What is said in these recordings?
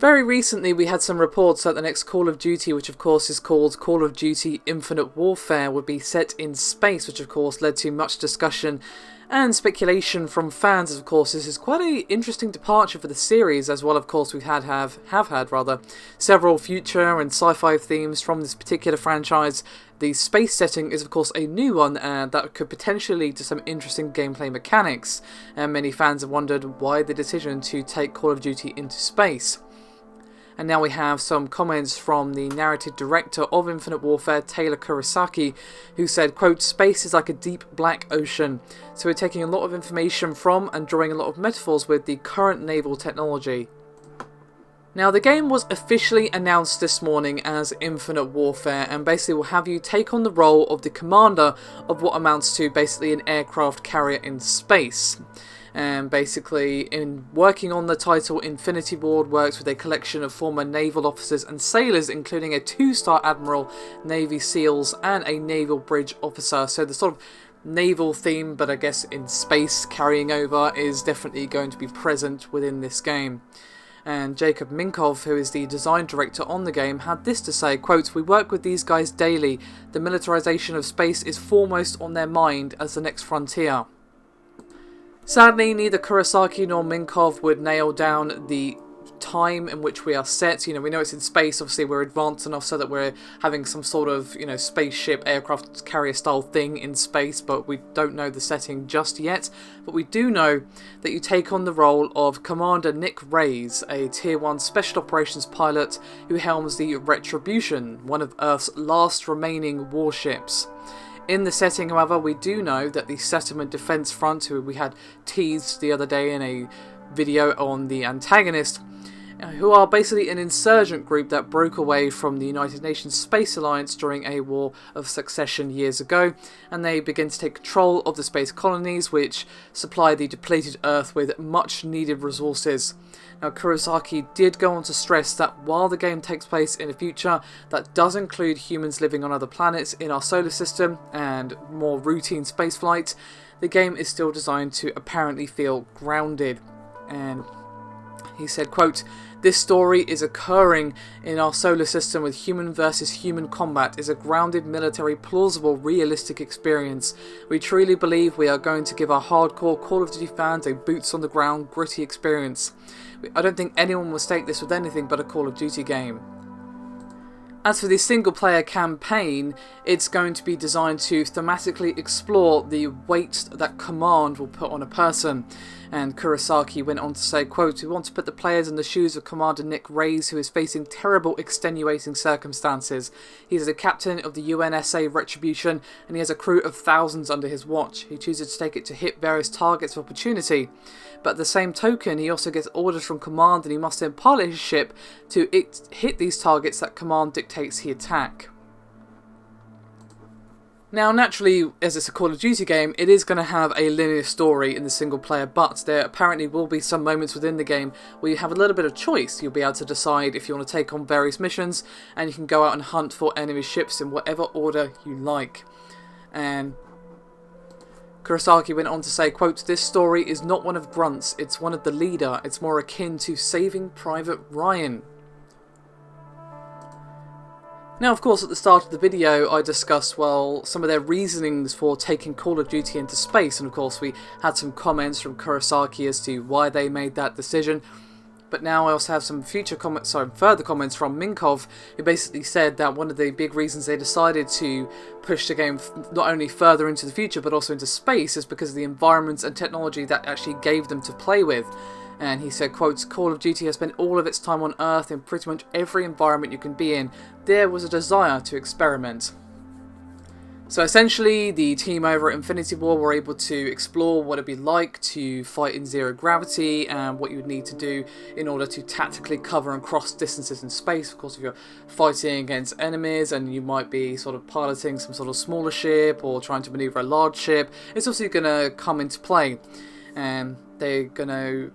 Very recently we had some reports that the next Call of Duty, which of course is called Call of Duty Infinite Warfare, would be set in space, which of course led to much discussion and speculation from fans. Of course, this is quite an interesting departure for the series, as well. Of course, we've have had several future and sci-fi themes from this particular franchise. The space setting is of course a new one that could potentially lead to some interesting gameplay mechanics, and many fans have wondered why the decision to take Call of Duty into space. And now we have some comments from the narrative director of Infinite Warfare, Taylor Kurosaki, who said, quote, "Space is like a deep black ocean, so we're taking a lot of information from and drawing a lot of metaphors with the current naval technology." Now, the game was officially announced this morning as Infinite Warfare, and basically will have you take on the role of the commander of what amounts to basically an aircraft carrier in space. And basically, in working on the title, Infinity Ward works with a collection of former naval officers and sailors, including a 2-star admiral, Navy SEALs, and a naval bridge officer. So the sort of naval theme, but I guess in space carrying over, is definitely going to be present within this game. And Jacob Minkov, who is the design director on the game, had this to say, quote, "We work with these guys daily. The militarization of space is foremost on their mind as the next frontier." Sadly, neither Kurosaki nor Minkov would nail down the time in which we are set. We know it's in space. Obviously, we're advanced enough so that we're having some sort of, spaceship, aircraft carrier style thing in space, but we don't know the setting just yet. But we do know that you take on the role of Commander Nick Reyes, a Tier 1 Special Operations pilot who helms the Retribution, one of Earth's last remaining warships. In the setting, however, we do know that the Settlement Defense Front, who we had teased the other day in a video on the antagonist, who are basically an insurgent group that broke away from the United Nations Space Alliance during a war of succession years ago, and they begin to take control of the space colonies, which supply the depleted Earth with much needed resources. Now, Kurosaki did go on to stress that while the game takes place in a future that does include humans living on other planets in our solar system and more routine spaceflight, the game is still designed to apparently feel grounded. And he said, quote, "This story is occurring in our solar system with human versus human combat is a grounded military, plausible, realistic experience. We truly believe we are going to give our hardcore Call of Duty fans a boots on the ground, gritty experience. I don't think anyone will mistake this with anything but a Call of Duty game." As for the single-player campaign, it's going to be designed to thematically explore the weight that command will put on a person. And Kurosaki went on to say, quote, "We want to put the players in the shoes of Commander Nick Reyes, who is facing terrible, extenuating circumstances. He is a captain of the UNSA Retribution, and he has a crew of thousands under his watch. He chooses to take it to hit various targets of opportunity. But at the same token, he also gets orders from Command, and he must then pilot his ship to hit these targets that Command dictates he attack." Now, naturally, as it's a Call of Duty game, it is going to have a linear story in the single player, but there apparently will be some moments within the game where you have a little bit of choice. You'll be able to decide if you want to take on various missions, and you can go out and hunt for enemy ships in whatever order you like. And Kurosaki went on to say, quote, "This story is not one of grunts, it's one of the leader. It's more akin to Saving Private Ryan." Now, of course, at the start of the video, I discussed, some of their reasonings for taking Call of Duty into space, and of course we had some comments from Kurosaki as to why they made that decision. But now I also have some further comments from Minkov, who basically said that one of the big reasons they decided to push the game not only further into the future, but also into space, is because of the environments and technology that actually gave them to play with. And he said, quote, "Call of Duty has spent all of its time on Earth in pretty much every environment you can be in. There was a desire to experiment." So essentially, the team over at Infinity Ward were able to explore what it'd be like to fight in zero gravity and what you would need to do in order to tactically cover and cross distances in space. Of course, if you're fighting against enemies and you might be sort of piloting some sort of smaller ship or trying to maneuver a large ship, it's obviously going to come into play. And they're going to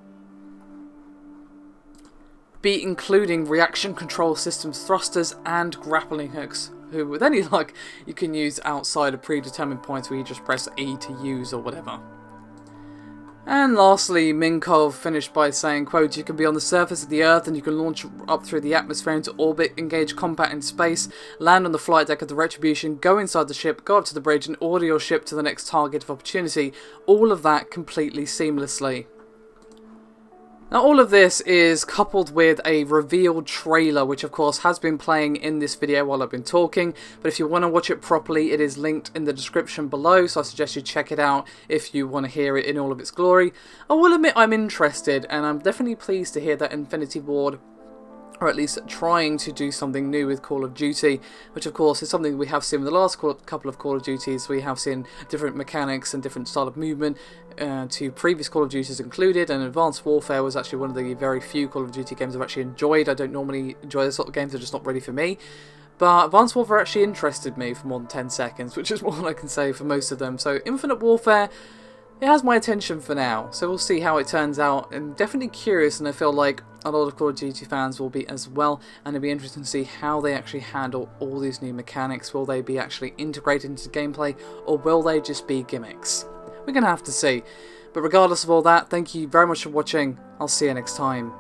be including reaction control systems, thrusters, and grappling hooks, who with any luck you can use outside of predetermined points where you just press E to use or whatever. And lastly, Minkov finished by saying, quote, "You can be on the surface of the Earth and you can launch up through the atmosphere into orbit, engage combat in space, land on the flight deck of the Retribution, go inside the ship, go up to the bridge and order your ship to the next target of opportunity. All of that completely seamlessly." Now all of this is coupled with a revealed trailer, which of course has been playing in this video while I've been talking, but if you want to watch it properly, it is linked in the description below, so I suggest you check it out if you want to hear it in all of its glory. I will admit I'm interested, and I'm definitely pleased to hear that Infinity Ward or at least trying to do something new with Call of Duty, which of course is something we have seen with the last couple of Call of Duties. We have seen different mechanics and different style of movement to previous Call of Duties included, and Advanced Warfare was actually one of the very few Call of Duty games I've actually enjoyed. I don't normally enjoy this sort of games, they're just not really for me. But Advanced Warfare actually interested me for more than 10 seconds, which is more than I can say for most of them. So Infinite Warfare, it has my attention for now, so we'll see how it turns out. I'm definitely curious, and I feel like a lot of Call of Duty fans will be as well, and it'll be interesting to see how they actually handle all these new mechanics. Will they be actually integrated into gameplay, or will they just be gimmicks? We're going to have to see. But regardless of all that, thank you very much for watching. I'll see you next time.